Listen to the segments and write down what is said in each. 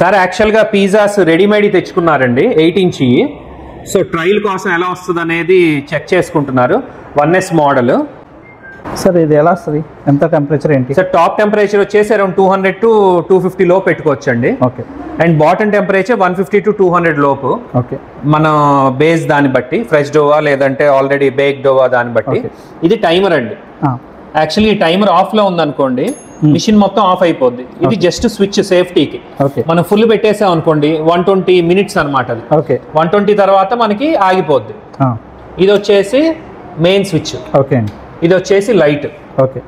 Sir యాక్చువల్గా pizzas readymade తెచ్చుకున్నారండి 8 inch. So trial కోసం ఎలా వస్తుంది అనేది చెక్ చేసుకుంటున్నారు. 1S model. సార్ ఇది ఎలా వస్తుంది, ఎంత టెంపరేచర్ ఏంటి? సార్ టాప్ టెంపరేచర్ వచ్చేసి అరౌండ్ 200 to 250 లోపు పెట్టుకోవచ్చు అండి. Okay. And bottom temperature 150 to 200 లోపు. ఓకే. మన బేస్ దాన్ని బట్టి ఫ్రెష్ డోవా లేదంటే ఆల్రెడీ బేక్ డోవా దాన్ని బట్టి. ఇది టైమర్ అండి. యాక్చువల్లీ ఈ టైమర్ ఆఫ్ లో ఉందనుకోండి మిషన్ మొత్తం ఆఫ్ అయిపోద్ది. ఇది జస్ట్ స్విచ్ సేఫ్టీకి. మనం ఫుల్ పెట్టేసాం అనుకోండి 120 minutes అనమాట. అది 120 తర్వాత మనకి ఆగిపోద్ది. ఇది వచ్చేసి మెయిన్ స్విచ్. ఓకే. ఇది వచ్చేసి లైట్. ఓకే.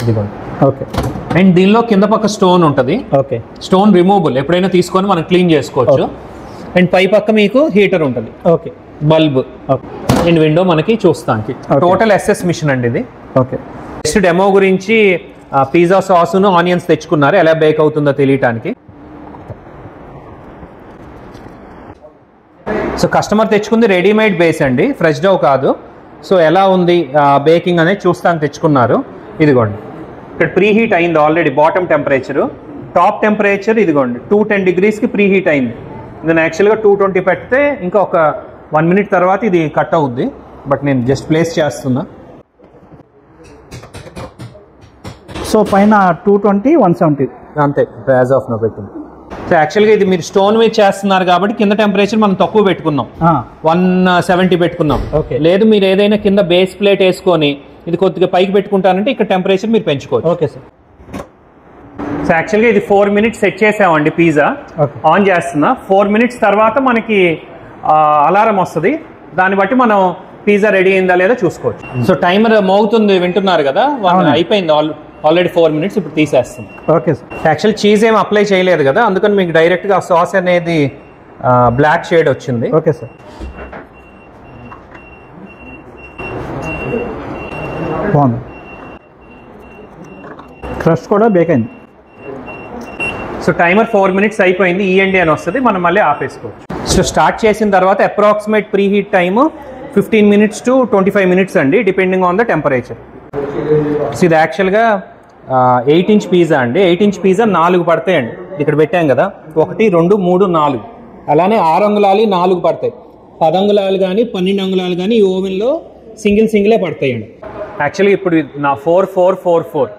ఇదిగోండి. ఓకే. అండ్ దీనిలో కింద పక్క స్టోన్ ఉంటుంది. ఓకే. స్టోన్ రిమూవబుల్, ఎప్పుడైనా తీసుకొని మనం క్లీన్ చేసుకోవచ్చు. అండ్ పై పక్క మీకు హీటర్ ఉంటుంది. ఓకే. బల్బ్ అండ్ విండో మనకి చూస్తానికి. టోటల్ SS మిషన్ అండి ఇది. ఓకే. నెక్స్ట్ డెమో గురించి పిజ్జా సాసును ఆనియన్స్ తెచ్చుకున్నారు, ఎలా బేక్ అవుతుందో తెలియటానికి. సో కస్టమర్ తెచ్చుకుంది రెడీమేడ్ బేస్ అండి, ఫ్రెష్ డో కాదు. సో ఎలా ఉంది బేకింగ్ అనేది చూస్తానికి తెచ్చుకున్నారు. ఇదిగోండి ఇక్కడ ప్రీ హీట్ అయింది already. Bottom temperature, top temperature ఇదిగోండి 210 degrees కి ప్రీ హీట్ అయింది. నేను యాక్చువల్గా 220 పెడితే ఇంకా ఒక 1 minute తర్వాత ఇది కట్ అవుద్ది. బట్ నేను జస్ట్ ప్లేస్ చేస్తున్నా. సో పైన 220, 170 అంతే యాజ్ ఆఫ్ నో పెట్టింది. సో యాక్చువల్గా ఇది మీరు స్టోన్ మీద చేస్తున్నారు కాబట్టి కింద టెంపరేచర్ మనం తక్కువ పెట్టుకున్నాం, 170 పెట్టుకున్నాం. లేదు మీరు ఏదైనా కింద బేస్ ప్లేట్ వేసుకొని ఇది కొద్దిగా పైకి పెట్టుకుంటానంటే ఇక్కడ టెంపరేచర్ మీరు పెంచుకోవచ్చు. Okay sir. సో యాక్చువల్గా ఇది 4 minutes సెట్ చేసామండి. పిజ్జా ఆన్ చేస్తున్నా. 4 minutes తర్వాత మనకి అలారం వస్తుంది. దాన్ని బట్టి మనం పిజ్జా రెడీ అయిందా లేదా చూసుకోవచ్చు. సో టైమర్ మోగుతుంది, వింటున్నారు కదా, అయిపోయింది ఆల్రెడీ 4 minutes. ఇప్పుడు తీసేస్తుంది. Okay sir. యాక్చువల్ చీజ్ ఏం అప్లై చేయలేదు కదా, అందుకని మీకు డైరెక్ట్గా సాస్ అనేది బ్లాక్ షేడ్ వచ్చింది. Okay sir. బాగుంది. క్రస్ట్ కూడా బేక్ అయింది. సో టైమర్ 4 minutes అయిపోయింది. ఈఎండి అని వస్తుంది, మనం మళ్ళీ ఆపేసుకోవచ్చు. సో స్టార్ట్ చేసిన తర్వాత approximate preheat time 15 minutes to 25 minutes అండి, depending on the temperature. So ఇది యాక్చువల్గా 8 inch పిజ్జా అండి. 8 inch పిజ్జా 4 పడతాయండి. ఇక్కడ పెట్టాం కదా, 1, 2, 3, 4. అలానే 6 అంగుళాలు 4 పడతాయి. 10 అంగుళాలు కానీ 12 అంగుళాలు కానీ ఈ ఓవెన్లో సింగిలే పడతాయండి. యాక్చువల్గా ఇప్పుడు నా 4, 4, 4, 4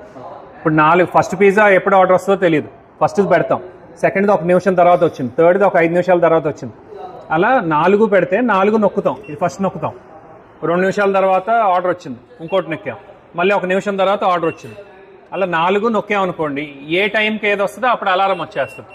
ఇప్పుడు 4. ఫస్ట్ పిజ్జా ఎప్పుడు ఆర్డర్ వస్తుందో తెలియదు. ఫస్ట్ పెడతాం, సెకండ్ది 1 నిమిషం తర్వాత వచ్చింది, థర్డ్ది ఒక 5 నిమిషాల తర్వాత వచ్చింది. అలా 4 పెడితే 4 నొక్కుతాం. ఇది ఫస్ట్ నొక్కుతాం, 2 నిమిషాల తర్వాత ఆర్డర్ వచ్చింది, ఇంకోటి నొక్కాం, మళ్ళీ 1 నిమిషం తర్వాత ఆర్డర్ వచ్చింది. అలా 4 నొక్కాం అనుకోండి, ఏ టైంకి ఏది వస్తుందో అప్పుడు అలారం వచ్చేస్తుంది.